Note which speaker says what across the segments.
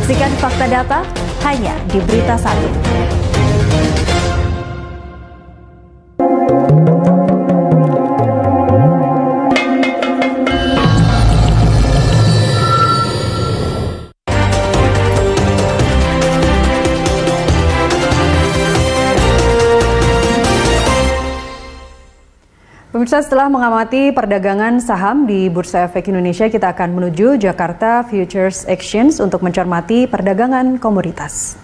Speaker 1: Saksikan Fakta Data hanya di Berita 1. Pemirsa, setelah mengamati perdagangan saham di Bursa Efek Indonesia, kita akan menuju Jakarta Futures Exchange untuk mencermati perdagangan komoditas.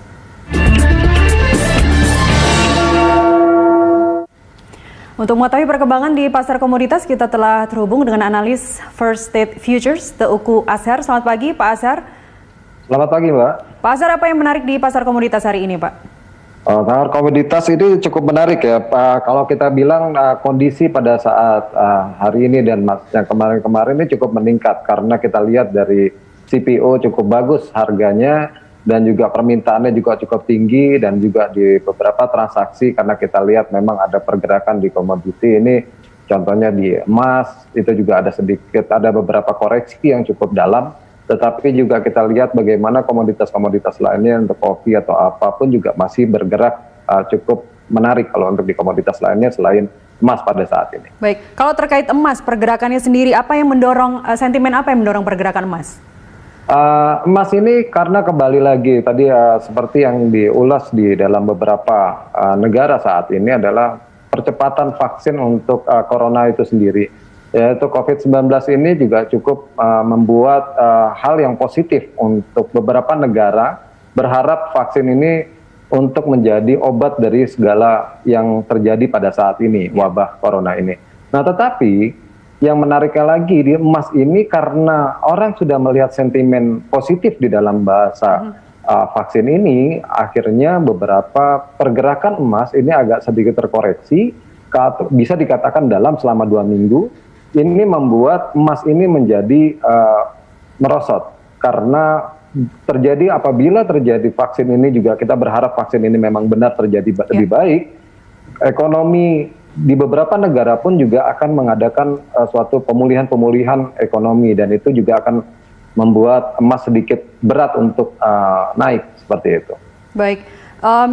Speaker 1: Untuk mengetahui perkembangan di pasar komoditas, kita telah terhubung dengan analis First State Futures, Teuku Azhar. Selamat pagi, Pak Azhar.
Speaker 2: Selamat pagi, Mbak.
Speaker 1: Pak Azhar, apa yang menarik di pasar komoditas hari ini, Pak?
Speaker 2: Pasar komoditas ini cukup menarik ya, Pak. Kalau kita bilang kondisi pada saat hari ini dan yang kemarin-kemarin ini cukup meningkat karena kita lihat dari CPO cukup bagus harganya dan juga permintaannya juga cukup tinggi dan juga di beberapa transaksi karena kita lihat memang ada pergerakan di komoditi ini, contohnya di emas itu juga ada beberapa koreksi yang cukup dalam. Tetapi juga kita lihat bagaimana komoditas-komoditas lainnya untuk kopi atau apapun juga masih bergerak cukup menarik kalau untuk di komoditas lainnya selain emas pada saat ini.
Speaker 1: Baik, kalau terkait emas, pergerakannya sendiri, apa yang mendorong, sentimen apa yang mendorong pergerakan emas?
Speaker 2: Emas ini karena kembali lagi tadi seperti yang diulas di dalam beberapa negara saat ini adalah percepatan vaksin untuk corona itu sendiri. Yaitu COVID-19 ini juga cukup membuat hal yang positif untuk beberapa negara berharap vaksin ini untuk menjadi obat dari segala yang terjadi pada saat ini, wabah corona ini. Nah, tetapi yang menariknya lagi di emas ini karena orang sudah melihat sentimen positif di dalam bahasa vaksin ini, akhirnya beberapa pergerakan emas ini agak sedikit terkoreksi, bisa dikatakan dalam selama 2 minggu. Ini membuat emas ini menjadi merosot karena apabila terjadi vaksin ini juga kita berharap vaksin ini memang benar terjadi lebih baik, ekonomi di beberapa negara pun juga akan mengadakan suatu pemulihan ekonomi dan itu juga akan membuat emas sedikit berat untuk naik seperti itu.
Speaker 1: Baik.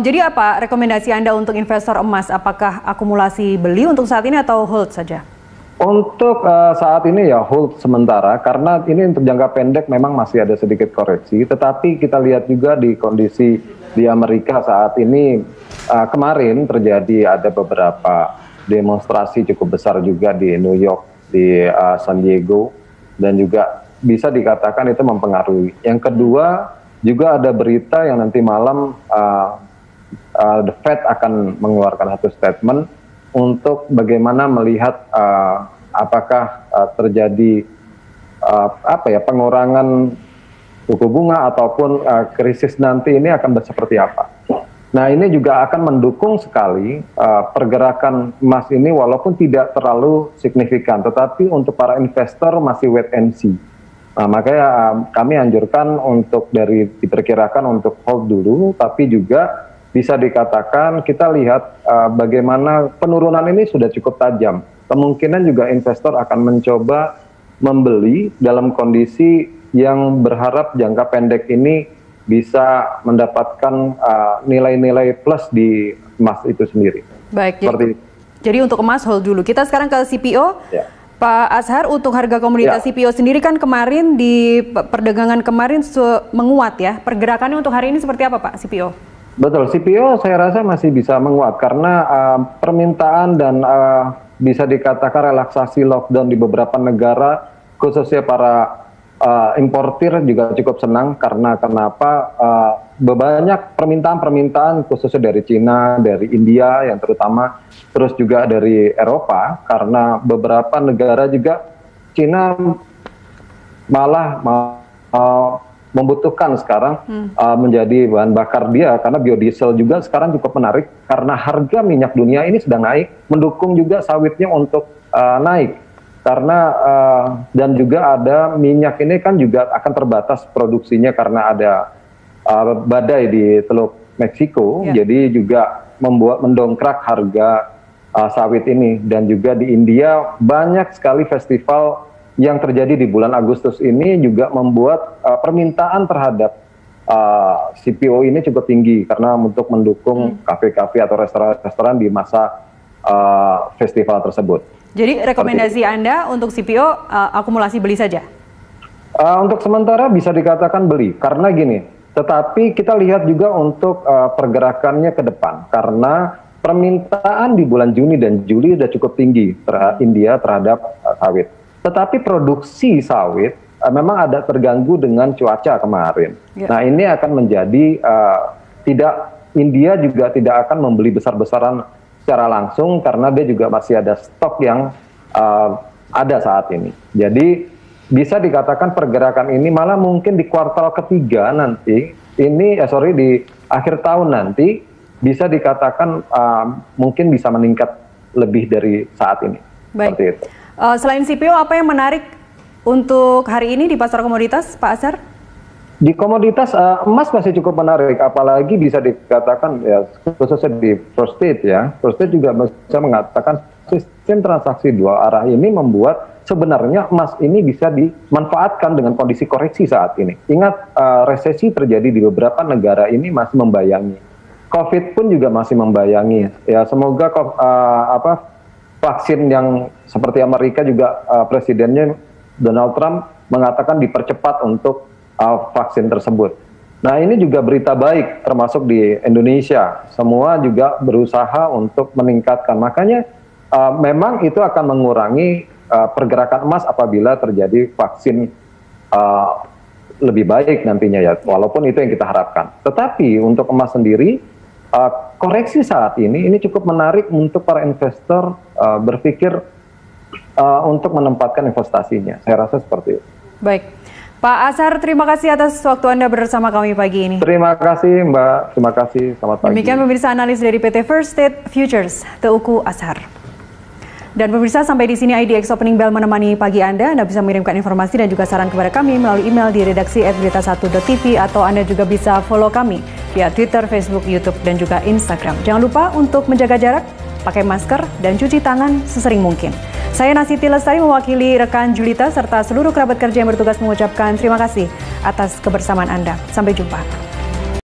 Speaker 1: Jadi apa rekomendasi Anda untuk investor emas? Apakah akumulasi beli untuk saat ini atau hold saja?
Speaker 2: Untuk saat ini ya hold sementara karena ini untuk jangka pendek memang masih ada sedikit koreksi, tetapi kita lihat juga di kondisi di Amerika saat ini kemarin terjadi ada beberapa demonstrasi cukup besar juga di New York, di San Diego dan juga bisa dikatakan itu mempengaruhi. Yang kedua juga ada berita yang nanti malam The Fed akan mengeluarkan satu statement untuk bagaimana melihat apakah terjadi pengurangan suku bunga ataupun krisis nanti ini akan seperti apa. Nah, ini juga akan mendukung sekali pergerakan emas ini walaupun tidak terlalu signifikan, tetapi untuk para investor masih wait and see. Nah, makanya kami anjurkan untuk diperkirakan untuk hold dulu, tapi juga bisa dikatakan kita lihat bagaimana penurunan ini sudah cukup tajam. Kemungkinan juga investor akan mencoba membeli dalam kondisi yang berharap jangka pendek ini bisa mendapatkan nilai-nilai plus di emas itu sendiri.
Speaker 1: Baik, jadi untuk emas hold dulu. Kita sekarang ke CPO. Ya. Pak Azhar, untuk harga komoditas CPO sendiri kan kemarin di perdagangan kemarin menguat ya. Pergerakannya untuk hari ini seperti apa Pak CPO?
Speaker 2: Betul, CPO saya rasa masih bisa menguat karena permintaan dan bisa dikatakan relaksasi lockdown di beberapa negara, khususnya para importir juga cukup senang karena kenapa banyak permintaan khususnya dari Cina, dari India yang terutama, terus juga dari Eropa karena beberapa negara juga Cina malah membutuhkan sekarang menjadi bahan bakar dia karena biodiesel juga sekarang cukup menarik karena harga minyak dunia ini sedang naik, mendukung juga sawitnya untuk naik karena dan juga ada minyak ini kan juga akan terbatas produksinya karena ada badai di Teluk Meksiko, jadi juga mendongkrak harga sawit ini dan juga di India banyak sekali festival yang terjadi di bulan Agustus ini juga membuat permintaan terhadap CPO ini cukup tinggi karena untuk mendukung kafe-kafe atau restoran-restoran di masa festival tersebut.
Speaker 1: Jadi rekomendasi Anda untuk CPO akumulasi beli saja?
Speaker 2: Untuk sementara bisa dikatakan beli, karena gini, tetapi kita lihat juga untuk pergerakannya ke depan, karena permintaan di bulan Juni dan Juli sudah cukup tinggi India terhadap sawit. Tetapi produksi sawit memang ada terganggu dengan cuaca kemarin. Nah ini akan menjadi India juga tidak akan membeli besar-besaran secara langsung karena dia juga masih ada stok yang ada saat ini. Jadi bisa dikatakan pergerakan ini malah mungkin di kuartal ketiga nanti, di akhir tahun nanti bisa dikatakan mungkin bisa meningkat lebih dari saat ini.
Speaker 1: Baik.
Speaker 2: Seperti itu.
Speaker 1: Selain CPO, apa yang menarik untuk hari ini di pasar komoditas, Pak Azhar?
Speaker 2: Di komoditas emas masih cukup menarik, apalagi bisa dikatakan ya khususnya di First State ya. First State juga bisa mengatakan sistem transaksi dua arah ini membuat sebenarnya emas ini bisa dimanfaatkan dengan kondisi koreksi saat ini. Ingat resesi terjadi di beberapa negara ini masih membayangi. COVID pun juga masih membayangi. Ya semoga vaksin yang seperti Amerika juga presidennya Donald Trump mengatakan dipercepat untuk vaksin tersebut. Nah ini juga berita baik termasuk di Indonesia. Semua juga berusaha untuk meningkatkan. Makanya memang itu akan mengurangi pergerakan emas apabila terjadi vaksin lebih baik nantinya ya. Walaupun itu yang kita harapkan. Tetapi untuk emas sendiri koreksi saat ini cukup menarik untuk para investor berpikir untuk menempatkan investasinya. Saya rasa seperti itu.
Speaker 1: Baik. Pak Azhar, terima kasih atas waktu Anda bersama kami pagi ini.
Speaker 2: Terima kasih Mbak, terima kasih, selamat pagi.
Speaker 1: Demikian pemirsa analis dari PT First State Futures, Teuku Azhar. Dan pemirsa, sampai di sini IDX Opening Bell menemani pagi Anda. Anda bisa mengirimkan informasi dan juga saran kepada kami melalui email di redaksi@berita1.tv atau Anda juga bisa follow kami via Twitter, Facebook, YouTube, dan juga Instagram. Jangan lupa untuk menjaga jarak, pakai masker, dan cuci tangan sesering mungkin. Saya Nasiti Lestari mewakili rekan Julita serta seluruh kerabat kerja yang bertugas mengucapkan terima kasih atas kebersamaan Anda. Sampai jumpa.